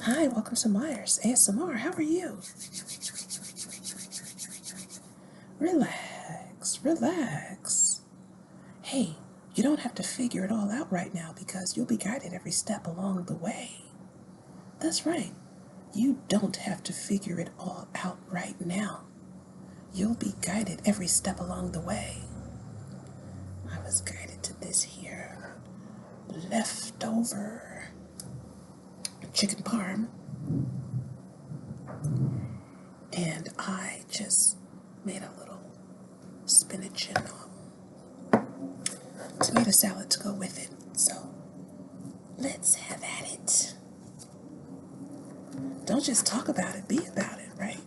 Hi, welcome to Myers ASMR. How are you? Relax, relax. Hey, you don't have to figure it all out right now because you'll be guided every step along the way. That's right. You don't have to figure it all out right now. You'll be guided every step along the way. I was guided to this here leftover chicken parm, and I just made a little spinach and tomato salad to go with it. So let's have at it. Don't just talk about it, be about it, right?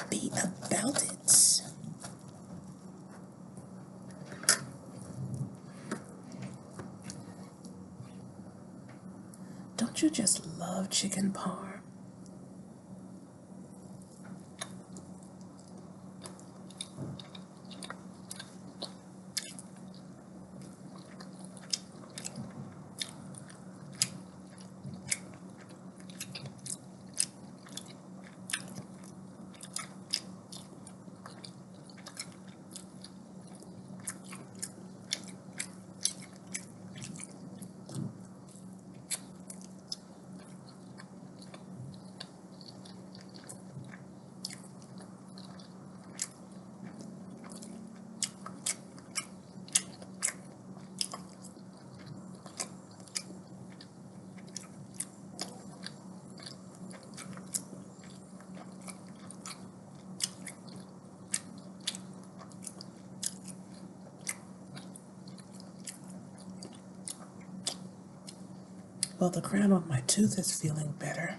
Be about it. Don't you just love chicken parm? Well, the crown on my tooth is feeling better.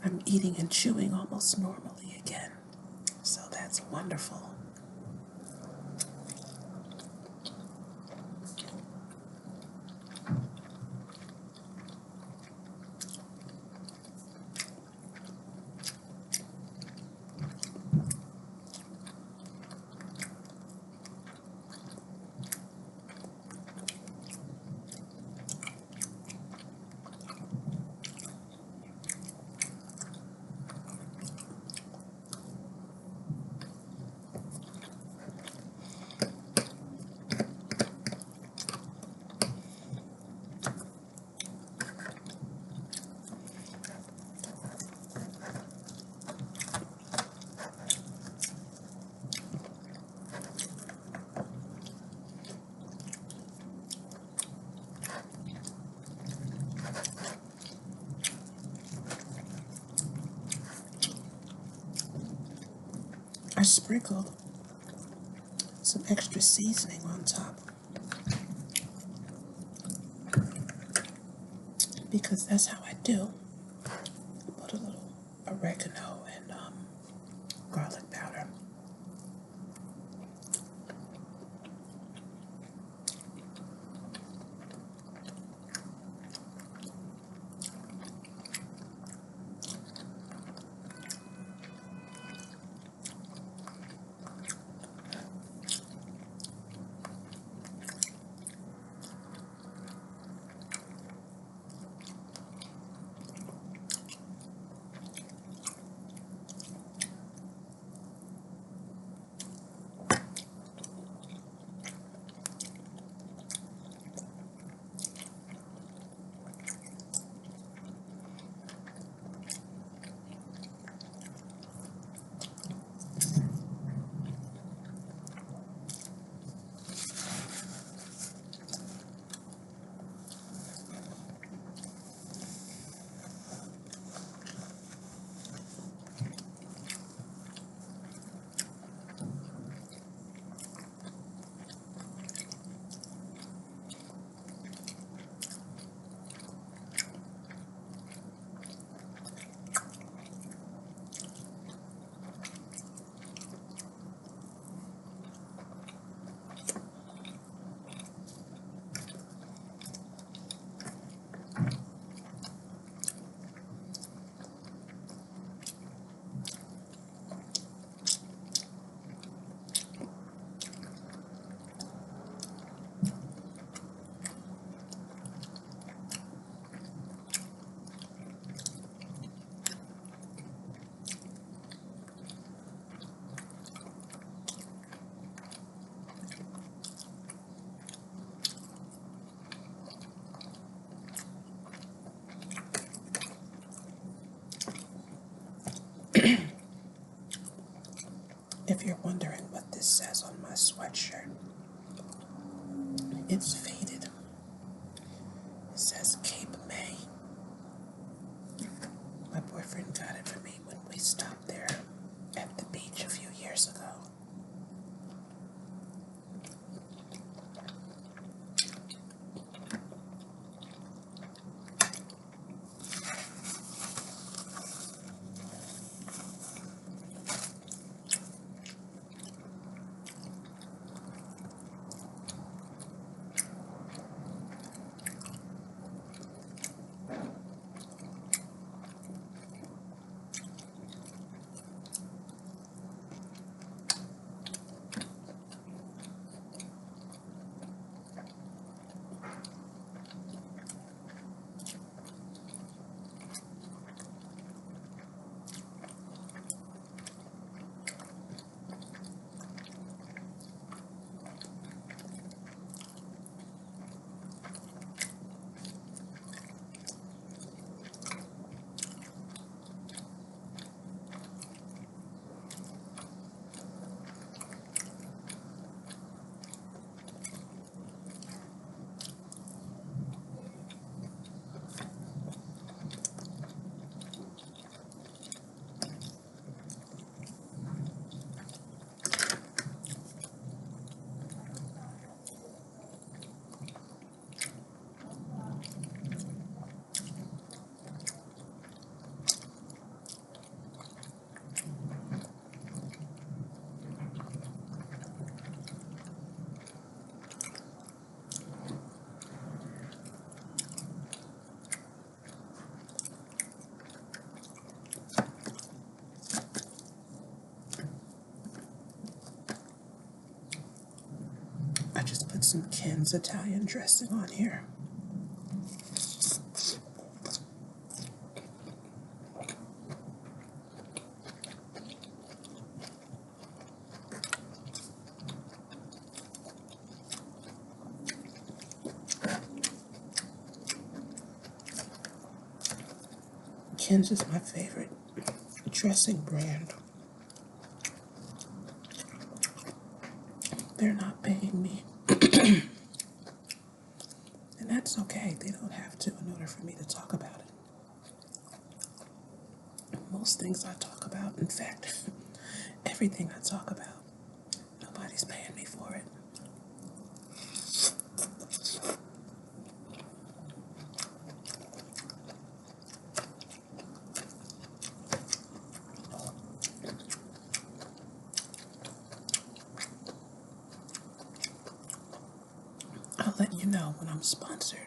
I'm eating and chewing almost normally again. So that's wonderful. I sprinkled some extra seasoning on top because that's how I do. Put a little oregano and garlic powder. wondering what this says on my sweatshirt. It's faded. It says Cape May. My boyfriend got it for me when we stopped there at the beach a few years ago. I just put some Ken's Italian dressing on here. Ken's is my favorite dressing brand. They're not paying me. And that's okay. They don't have to in order for me to talk about it. Most things I talk about, in fact, everything I talk about, nobody's paying me for it. I'll let you know when I'm sponsored.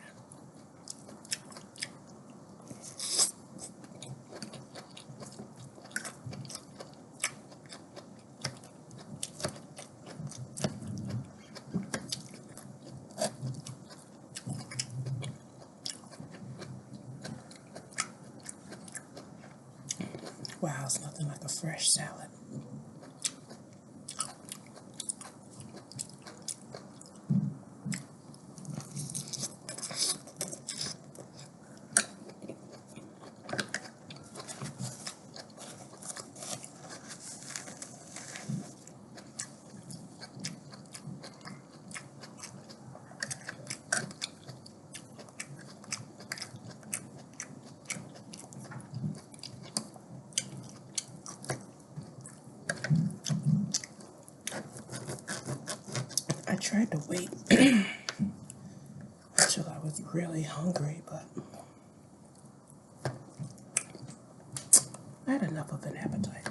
Wow, it's nothing like a fresh salad. I tried to wait until I was really hungry, but I had enough of an appetite.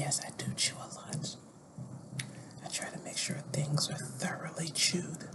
Yes, I do chew a lot. I try to make sure things are thoroughly chewed.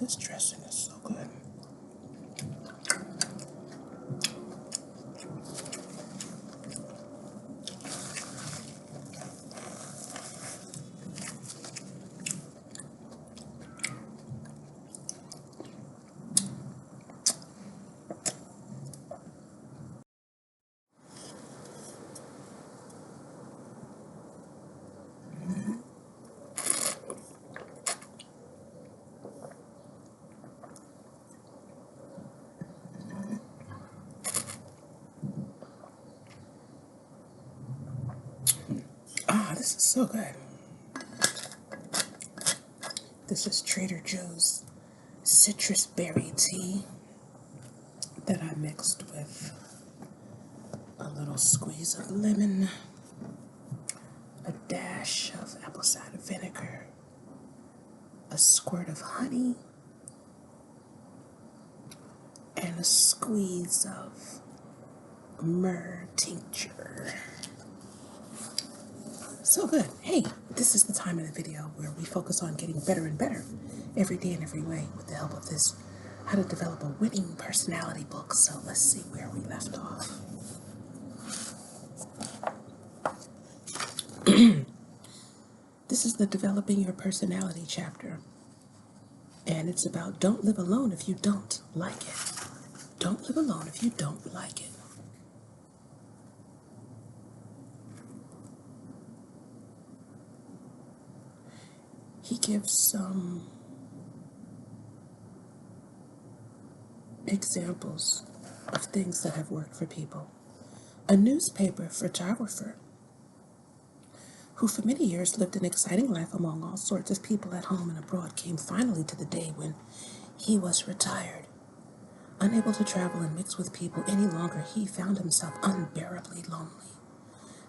This dressing is so good. Ah, this is so good. This is Trader Joe's citrus berry tea that I mixed with a little squeeze of lemon, a dash of apple cider vinegar, a squirt of honey, and a squeeze of myrrh tincture. So good. Hey, this is the time in the video where we focus on getting better and better every day in every way with the help of this How to Develop a Winning Personality book. So let's see where we left off. This is the Developing Your Personality chapter. And it's about don't live alone if you don't like it. Don't live alone if you don't like it. He gives some examples of things that have worked for people. A newspaper photographer who for many years lived an exciting life among all sorts of people at home and abroad came finally to the day when he was retired. Unable to travel and mix with people any longer, he found himself unbearably lonely.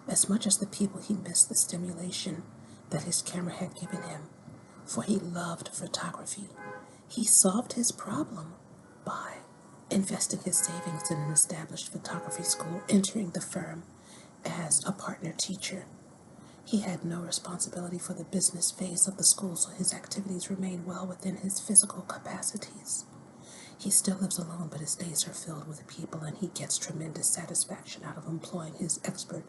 As much as the people, he missed the stimulation that his camera had given him, for he loved photography. He solved his problem by investing his savings in an established photography school, entering the firm as a partner teacher. He had no responsibility for the business phase of the school, so his activities remained well within his physical capacities. He still lives alone, but his days are filled with people, and he gets tremendous satisfaction out of employing his expert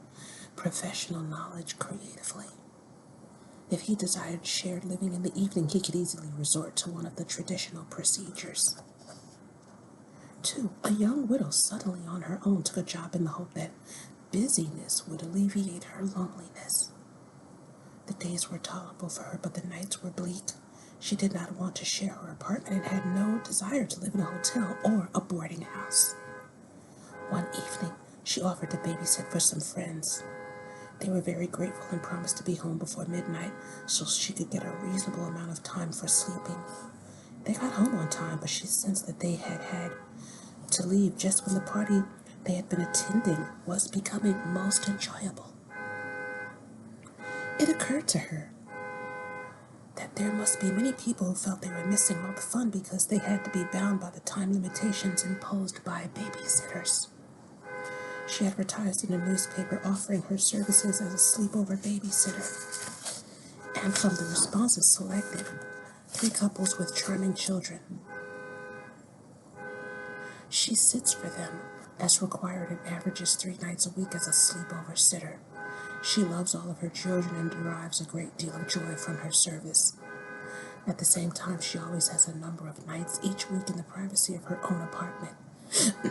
professional knowledge creatively. If he desired shared living in the evening, he could easily resort to one of the traditional procedures. 2. A young widow suddenly on her own took a job in the hope that busyness would alleviate her loneliness. The days were tolerable for her, but the nights were bleak. She did not want to share her apartment and had no desire to live in a hotel or a boarding house. One evening, she offered to babysit for some friends. They were very grateful and promised to be home before midnight so she could get a reasonable amount of time for sleeping. They got home on time, but she sensed that they had to leave just when the party they had been attending was becoming most enjoyable. It occurred to her that there must be many people who felt they were missing all the fun because they had to be bound by the time limitations imposed by babysitters. She advertised in a newspaper offering her services as a sleepover babysitter, and from the responses selected 3 couples with charming children. She sits for them as required and averages 3 nights a week as a sleepover sitter. She loves all of her children and derives a great deal of joy from her service. At the same time, she always has a number of nights each week in the privacy of her own apartment.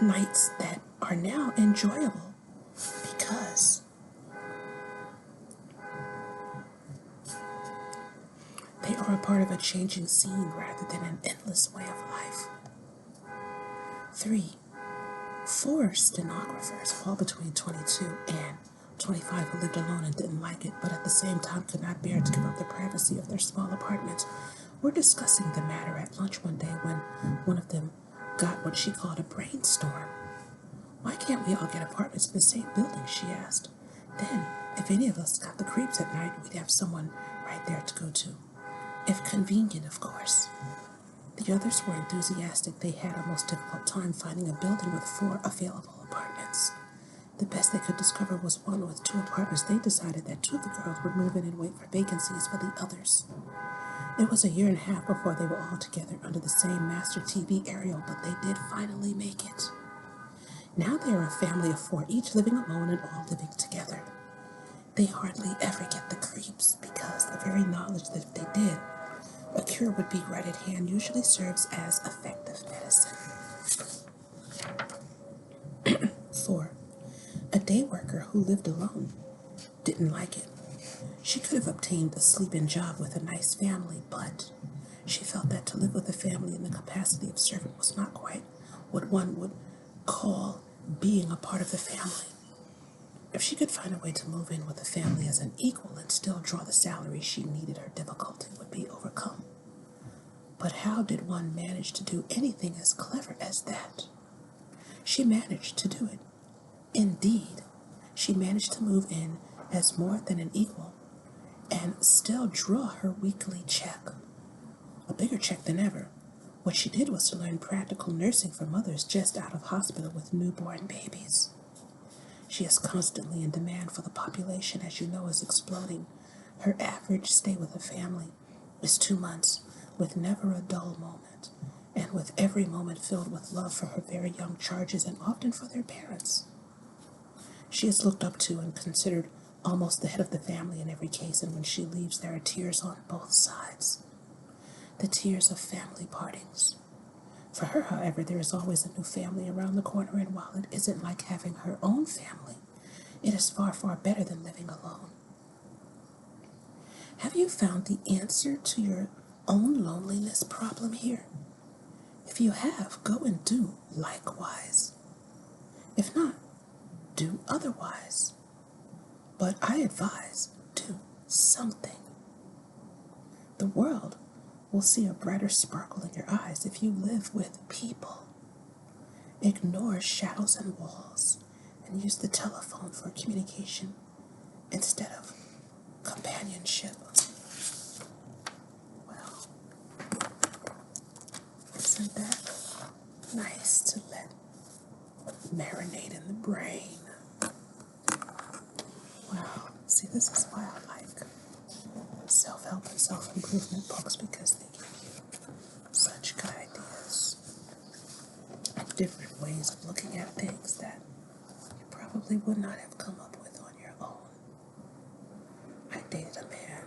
Nights that are now enjoyable because they are a part of a changing scene rather than an endless way of life. 4 stenographers, all between 22 and 25, who lived alone and didn't like it, but at the same time could not bear to give up the privacy of their small apartment, were discussing the matter at lunch one day when one of them got what she called a brainstorm. "Why can't we all get apartments in the same building?" she asked. "Then, if any of us got the creeps at night, we'd have someone right there to go to. If convenient, of course." The others were enthusiastic. They had a most difficult time finding a building with 4 available apartments. The best they could discover was one with 2 apartments. They decided that 2 of the girls would move in and wait for vacancies for the others. It was a year and a half before they were all together under the same master TV aerial, but they did finally make it. Now they are a family of 4, each living alone and all living together. They hardly ever get the creeps because the very knowledge that if they did, a cure would be right at hand usually serves as effective medicine. 4. A day worker who lived alone didn't like it. She could have obtained a sleep-in job with a nice family, but she felt that to live with a family in the capacity of servant was not quite what one would call being a part of the family. If she could find a way to move in with the family as an equal and still draw the salary she needed, her difficulty would be overcome. But how did one manage to do anything as clever as that? She managed to do it. Indeed, she managed to move in as more than an equal and still draw her weekly check, a bigger check than ever. What she did was to learn practical nursing for mothers just out of hospital with newborn babies. She is constantly in demand, for the population, as you know, is exploding. Her average stay with a family is 2 months, with never a dull moment, and with every moment filled with love for her very young charges and often for their parents. She is looked up to and considered almost the head of the family in every case, and when she leaves, there are tears on both sides. The tears of family partings. For her, however, there is always a new family around the corner, and while it isn't like having her own family, it is far, far better than living alone. Have you found the answer to your own loneliness problem here? If you have, go and do likewise. If not, do otherwise. But I advise, do something. The world will see a brighter sparkle in your eyes if you live with people. Ignore shadows and walls and use the telephone for communication instead of companionship. Well, isn't that nice to let marinate in the brain? Wow, see, this is why I like self-help and self-improvement books, because they give you such good ideas and different ways of looking at things that you probably would not have come up with on your own. I dated a man,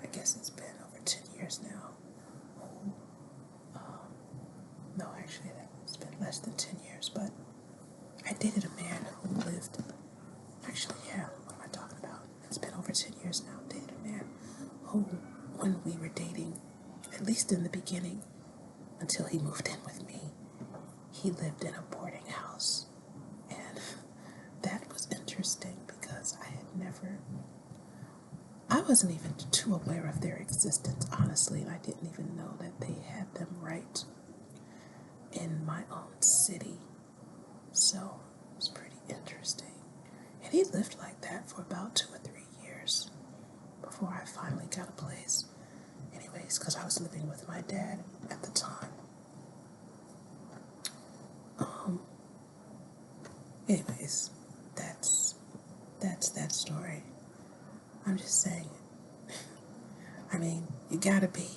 I guess it's been over 10 years now, who, no, actually, it's been less than 10 years, but I dated a man who lived, actually, yeah, what am I talking about? It's been over 10 years now. Dated a man who, when we were dating, at least in the beginning, until he moved in with me, he lived in a boarding house. And that was interesting because I wasn't even too aware of their existence, honestly, and I didn't even know that they had them right in my own city. So it was pretty interesting. And he lived like that for about 2 or 3 years. finally got a place. Anyways, because I was living with my dad at the time. Anyways, that's that story. I'm just saying. I mean, you gotta be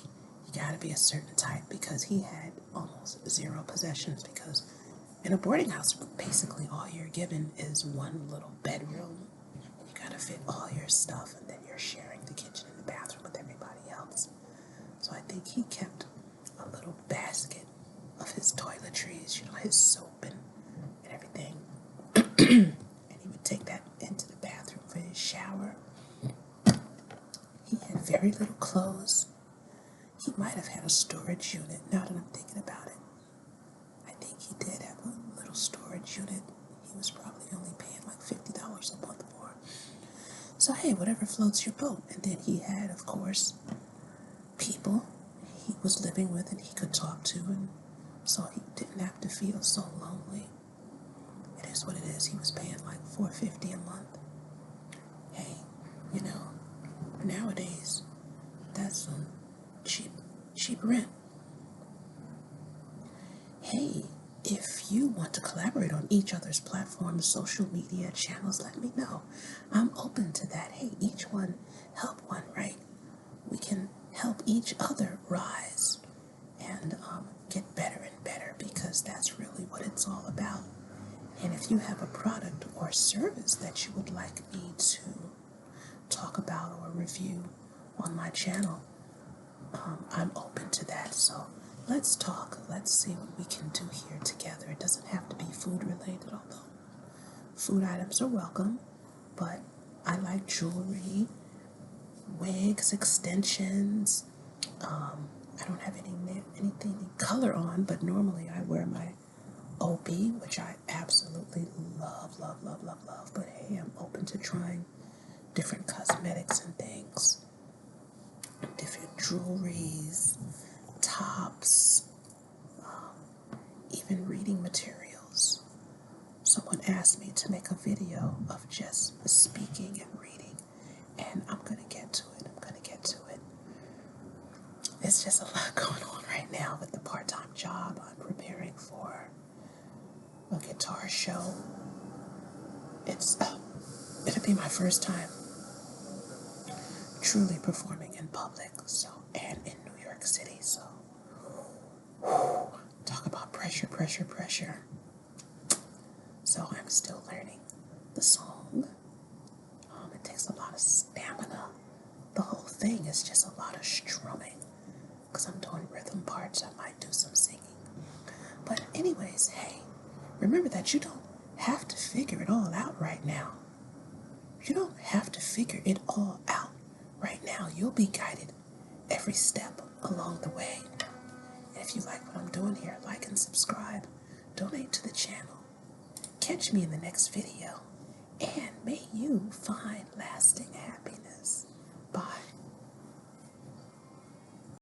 a certain type, because he had almost zero possessions, because in a boarding house, basically all you're given is one little bedroom. You gotta fit all your stuff, and then you're sharing the kitchen and the bathroom with everybody else. So I think he kept a little basket of his toiletries, his soap and everything. And he would take that into the bathroom for his shower. He had very little clothes. He might have had a storage unit, now that I'm thinking about it. I think he did have a little storage unit. He was probably only paying like $50 a month for. So hey, whatever floats your boat. And then he had, of course, people he was living with and he could talk to, and so he didn't have to feel so lonely. It is what it is. He was paying like $450 a month. Hey, nowadays that's some cheap rent. Hey, if you want to collaborate on each other's platforms, social media channels, let me know. I'm open to that. Hey, each one help one, right? We can help each other rise and get better and better, because that's really what it's all about. And if you have a product or service that you would like me to talk about or review on my channel, I'm open to that. So let's talk. Let's see what we can do here together. It doesn't have to be food related, although food items are welcome. But I like jewelry, wigs, extensions. I don't have anything color on, but normally I wear my OB, which I absolutely love. But hey, I'm open to trying different cosmetics and things, different jewelries, tops, even reading materials. Someone asked me to make a video of just speaking and reading, and I'm gonna get to it. It's just a lot going on right now with the part-time job. I'm preparing for a guitar show. It'll be my first time truly performing in public, and in New York City. So, talk about pressure. So I'm still learning the song. It takes a lot of stamina. The whole thing is just a lot of strumming, because I'm doing rhythm parts. I might do some singing. But anyways, hey, remember that you don't have to figure it all out right now. You don't have to figure it all out right now. You'll be guided every step along the way. And if you like what I'm doing here, like and subscribe. Donate to the channel. Catch me in the next video. And may you find lasting happiness.